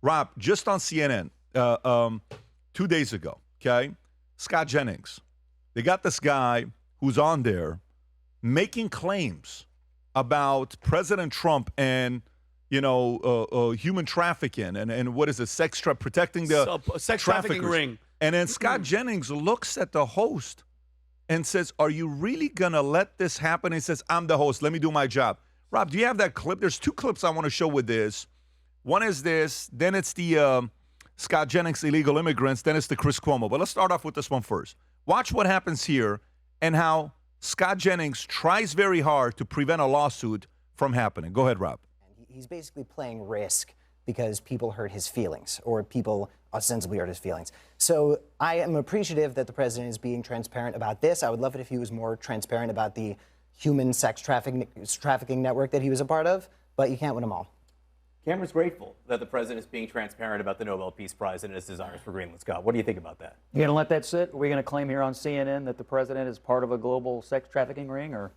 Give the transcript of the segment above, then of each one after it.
Rob, just on CNN 2 days ago, okay, Scott Jennings, they got this guy who's on there making claims about President Trump and, human trafficking and what is it, protecting the sex trafficking ring. And then Scott Jennings looks at the host and says, are you really going to let this happen? And he says, I'm the host. Let me do my job. Rob, do you have that clip? There's 2 clips I want to show with this. One is this. Then it's the Scott Jennings illegal immigrants. Then it's the Chris Cuomo. But let's start off with this one first. Watch what happens here and how Scott Jennings tries very hard to prevent a lawsuit from happening. Go ahead, Rob. He's basically playing risk because people hurt his feelings, or people ostensibly hurt his feelings. So I am appreciative that the president is being transparent about this. I would love it if he was more transparent about the human sex trafficking network that he was a part of, but you can't win them all. Cameron's grateful that the president is being transparent about the Nobel Peace Prize and his desires for Greenland. Scott, what do you think about that? You going to let that sit? Are we going to claim here on CNN that the president is part of a global sex trafficking ring, or?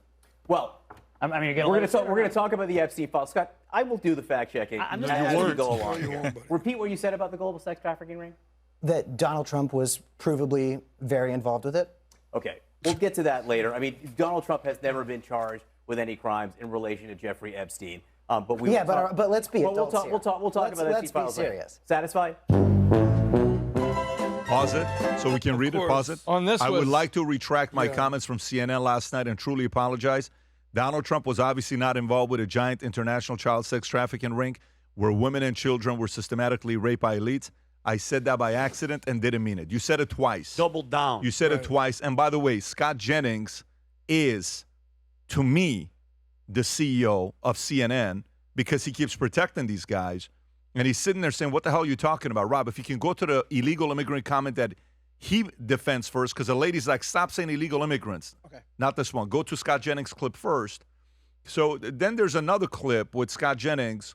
Well, I mean, we're going to talk about the Epstein file. Scott, I will do the fact checking as we go along here. Repeat what you said about the global sex trafficking ring. That Donald Trump was provably very involved with it. Okay, we'll get to that later. I mean, Donald Trump has never been charged with any crimes in relation to Jeffrey Epstein. But let's be adults here. We'll talk about Epstein files. Let's be serious. Satisfied? Pause it so we can read it. Pause it. On this, I would like to retract my comments from CNN last night and truly apologize. Donald Trump was obviously not involved with a giant international child sex trafficking ring where women and children were systematically raped by elites. I said that by accident and didn't mean it. You said it twice. Doubled down. You said it twice. And by the way, Scott Jennings is, to me, the CEO of CNN because he keeps protecting these guys. And he's sitting there saying, what the hell are you talking about? Rob, if you can go to the illegal immigrant comment that he defends first, because the lady's like, stop saying illegal immigrants. Okay. Not this one. Go to Scott Jennings' clip first. So then there's another clip with Scott Jennings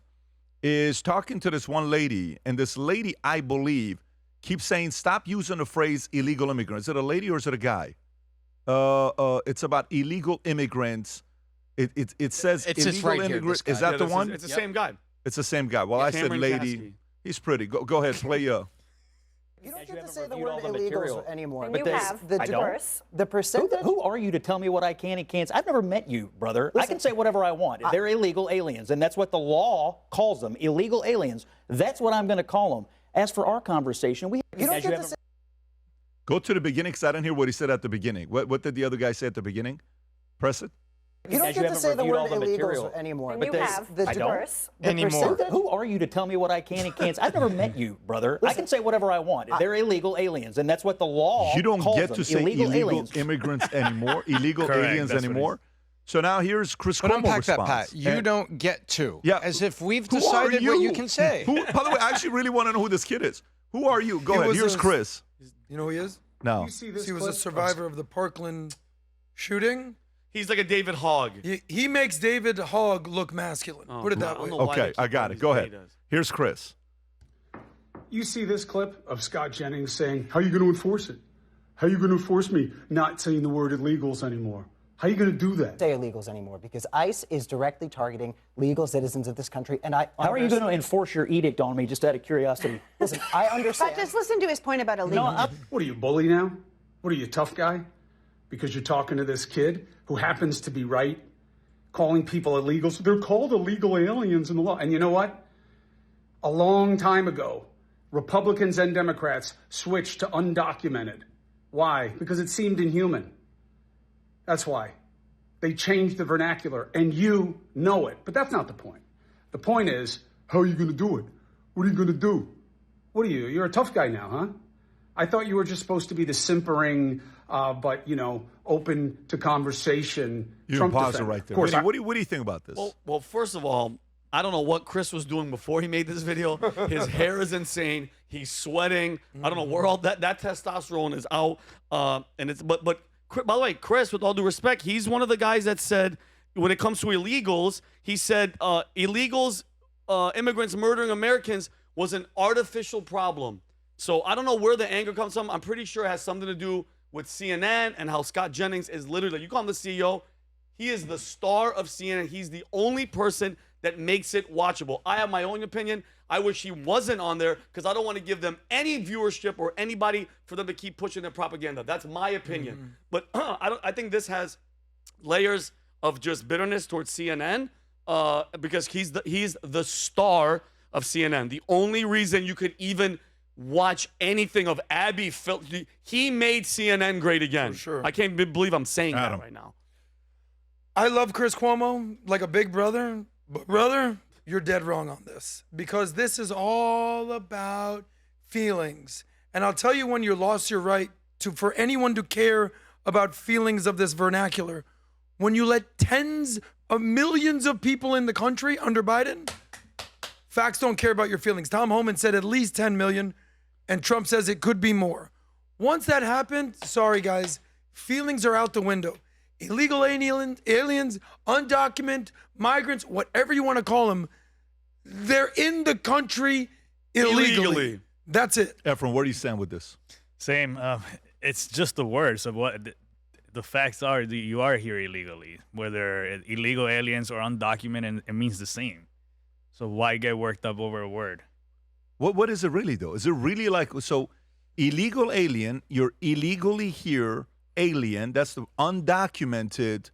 is talking to this one lady, and this lady, I believe, keeps saying, stop using the phrase illegal immigrants. Is it a lady or is it a guy? It's about illegal immigrants. It says it's illegal right immigrants. Here, is that the one? It's the same guy. It's the same guy. Well, I said lady. Caskey. He's pretty. Go ahead, play You don't get to say the word illegals anymore. But You have the diverse. The percentage. Who are you to tell me what I can and can't? I've never met you, brother. I can say whatever I want. They're illegal aliens, and that's what the law calls them, illegal aliens. That's what I'm going to call them. As for our conversation, you don't get to say. Go to the beginning, because I didn't hear what he said at the beginning. What did the other guy say at the beginning? Press it. You don't get to say the word illegals anymore. But you have the diverse. Anymore. Who are you to tell me what I can and can't? I've never met you, brother. I can say whatever I want. They're illegal aliens, and that's what the law You don't calls get them. to say illegal immigrants anymore, illegal aliens anymore. So now here's Chris Cuomo unpack that, response. Pat. You don't get to. Yeah. As if we've Who decided are what you can say. By the way, I actually really want to know who this kid is. Who are you? Go ahead. Here's Chris. You know who he is? No. He was a survivor of the Parkland shooting. He's like a David Hogg. He makes David Hogg look masculine. Put it that way. Okay, I got it. Go ahead. Here's Chris. You see this clip of Scott Jennings saying, how are you going to enforce it? How are you going to enforce me not saying the word illegals anymore? How are you going to do that? Say illegals anymore because ICE is directly targeting legal citizens of this country. And how are you going to enforce your edict on me, just out of curiosity? Listen, I understand. But just listen to his point about illegals. What are you, bully now? What are you, tough guy? Because you're talking to this kid who happens to be right, calling people illegals. They're called illegal aliens in the law. And you know what? A long time ago, Republicans and Democrats switched to undocumented. Why? Because it seemed inhuman. That's why. They changed the vernacular, and you know it. But that's not the point. The point is, how are you going to do it? What are you going to do? What are you? You're a tough guy now, huh? I thought you were just supposed to be the simpering, but, open to conversation. You Trump pause it defender. right there. Of course, What do you think about this? Well, first of all, I don't know what Chris was doing before he made this video. His hair is insane. He's sweating. I don't know where all that testosterone is out. And it's but by the way, Chris, with all due respect, he's one of the guys that said when it comes to illegals, he said illegals, immigrants murdering Americans was an artificial problem. So I don't know where the anger comes from. I'm pretty sure it has something to do with CNN and how Scott Jennings is literally, you call him the CEO, he is the star of CNN. He's the only person that makes it watchable. I have my own opinion. I wish he wasn't on there because I don't want to give them any viewership or anybody for them to keep pushing their propaganda. That's my opinion. But I think this has layers of just bitterness towards CNN because he's the star of CNN. The only reason you could even watch anything of Abby he made CNN great again. For sure. I can't believe I'm saying that right now. I love Chris Cuomo like a big brother, but brother, you're dead wrong on this because this is all about feelings. And I'll tell you when you lost your right for anyone to care about feelings of this vernacular, when you let tens of millions of people in the country under Biden, facts don't care about your feelings. Tom Homan said at least 10 million, and Trump says it could be more. Once that happened, sorry guys, feelings are out the window. Illegal aliens, undocumented, migrants, whatever you want to call them, they're in the country illegally. That's it. Efren, where do you stand with this? Same. It's just the words of what the facts are. That you are here illegally, whether illegal aliens or undocumented, it means the same. So why get worked up over a word? What is it really, though? Is it really like, so illegal alien, you're illegally here, alien, that's the undocumented.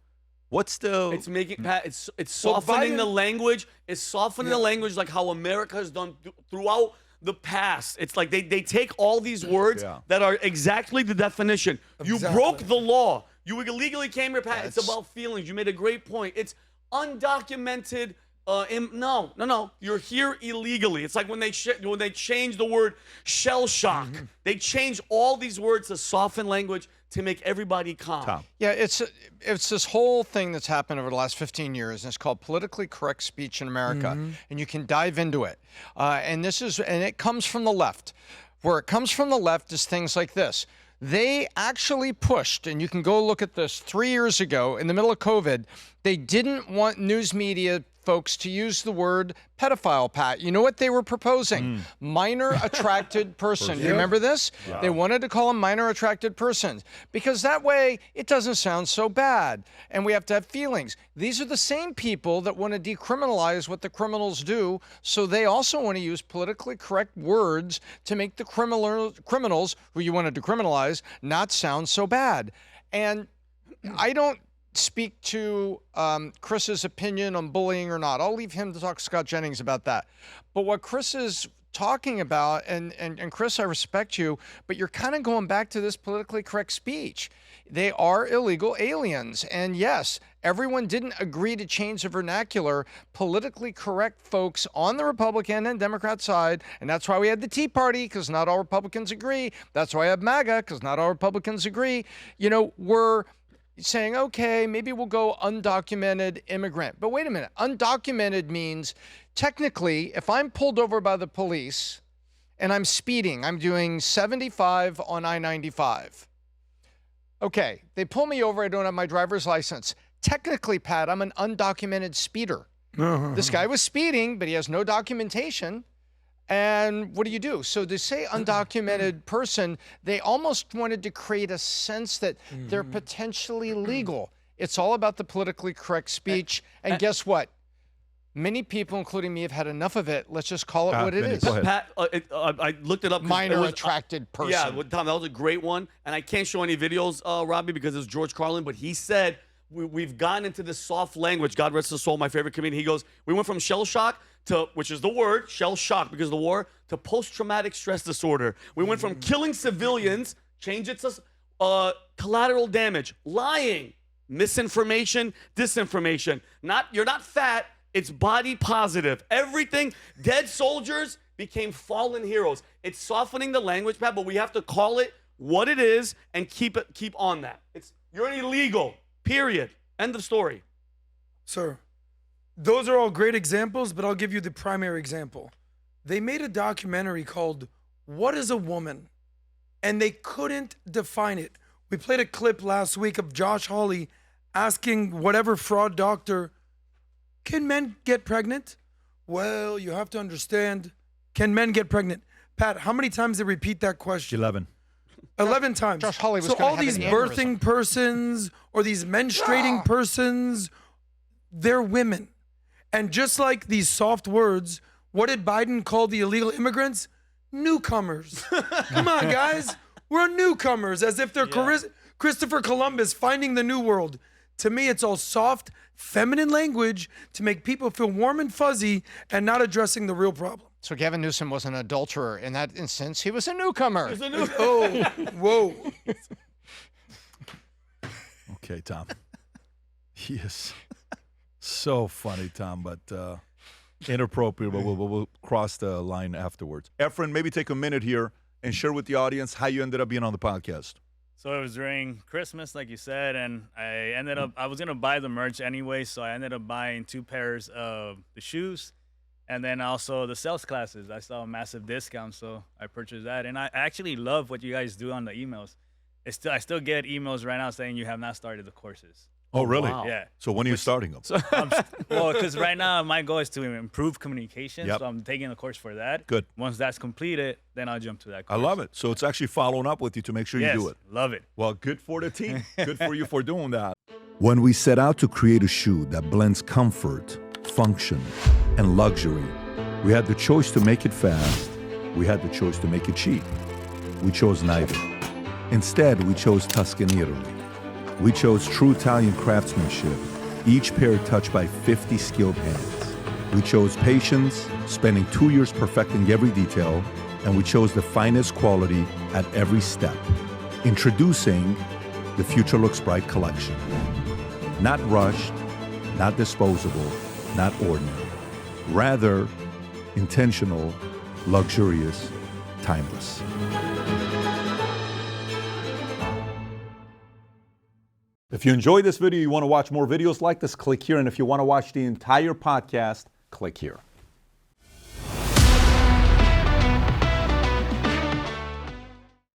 What's the... It's making, Pat, it's softening the language. It's softening the language like how America has done throughout the past. It's like they take all these words that are exactly the definition. You broke the law. You illegally came here, Pat. It's about feelings. You made a great point. It's undocumented. No. You're here illegally. It's like when they change the word shell shock. They change all these words to soften language to make everybody calm. Yeah, it's this whole thing that's happened over the last 15 years, and it's called politically correct speech in America, and you can dive into it. And it comes from the left. Where it comes from the left is things like this. They actually pushed, and you can go look at this 3 years ago in the middle of COVID, they didn't want news media folks to use the word pedophile, Pat. You know what they were proposing? Minor attracted person. Do you remember this? Yeah. They wanted to call them minor attracted persons because that way it doesn't sound so bad and we have to have feelings. These are the same people that want to decriminalize what the criminals do, so they also want to use politically correct words to make the criminals who you want to decriminalize not sound so bad. And I don't speak to Chris's opinion on bullying or not. I'll leave him to talk to Scott Jennings about that. But what Chris is talking about, and Chris, I respect you, but you're kind of going back to this politically correct speech. They are illegal aliens. And yes, everyone didn't agree to change the vernacular. Politically correct folks on the Republican and Democrat side, and that's why we had the Tea Party, because not all Republicans agree. That's why I have MAGA, because not all Republicans agree. You know, we're saying, okay, maybe we'll go undocumented immigrant. But wait a minute. Undocumented means technically, if I'm pulled over by the police and I'm speeding, I'm doing 75 on I-95. Okay, they pull me over. I don't have my driver's license. Technically, Pat, I'm an undocumented speeder. This guy was speeding, but he has no documentation. And what do? So to say undocumented person, they almost wanted to create a sense that they're potentially legal. It's all about the politically correct speech. And guess what? Many people, including me, have had enough of it. Let's just call it what it is. Pat, I looked it up. Minor attracted person. Yeah, Tom, that was a great one. And I can't show any videos, Robbie, because it was George Carlin. But he said, we've gotten into this soft language. God rest his soul, my favorite comedian. He goes, we went from shell shock to, which is the word, shell shock because of the war, to post-traumatic stress disorder. We went from killing civilians, change it to collateral damage, lying, misinformation, disinformation. You're not fat, it's body positive. Everything, dead soldiers became fallen heroes. It's softening the language, Pat, but we have to call it what it is and keep on that. You're illegal, period. End of story. Sir. Those are all great examples, but I'll give you the primary example. They made a documentary called What is a Woman? And they couldn't define it. We played a clip last week of Josh Hawley asking whatever fraud doctor, can men get pregnant? Well, you have to understand, can men get pregnant? Pat, how many times did they repeat that question? 11. 11 times. Josh Hawley was so all these birthing aneurysm. Persons or these menstruating persons, they're women. And just like these soft words, what did Biden call the illegal immigrants? Newcomers. Come on, guys. We're newcomers, as if they're Christopher Columbus finding the new world. To me, it's all soft, feminine language to make people feel warm and fuzzy and not addressing the real problem. So Gavin Newsom was an adulterer. In that instance, he was a newcomer. Oh, whoa. Okay, Tom. He is so funny, Tom, but inappropriate, but we'll cross the line afterwards. Efren, maybe take a minute here and share with the audience how you ended up being on the podcast. So it was during Christmas, like you said, and I was going to buy the merch anyway, so I ended up buying 2 pairs of the shoes and then also the sales classes. I saw a massive discount, so I purchased that. And I actually love what you guys do on the emails. I still get emails right now saying you have not started the courses. Oh, really? Wow. Yeah. So when are you starting them? Well, because right now my goal is to improve communication, Yep. so I'm taking a course for that. Good. Once that's completed, then I'll jump to that I course. love it. So it's actually following up with you to make sure Yes, you do it. love it. Well, good for the team. Good for you for doing that. When we set out to create a shoe that blends comfort, function, and luxury, we had the choice to make it fast. We had the choice to make it cheap. We chose neither. Instead, we chose Tuscany, Italy. We chose true Italian craftsmanship, each pair touched by 50 skilled hands. We chose patience, spending 2 years perfecting every detail, and we chose the finest quality at every step. Introducing the Future Looks Bright collection. Not rushed, not disposable, not ordinary. Rather, intentional, luxurious, timeless. If you enjoyed this video, you want to watch more videos like this, click here. And if you want to watch the entire podcast, click here.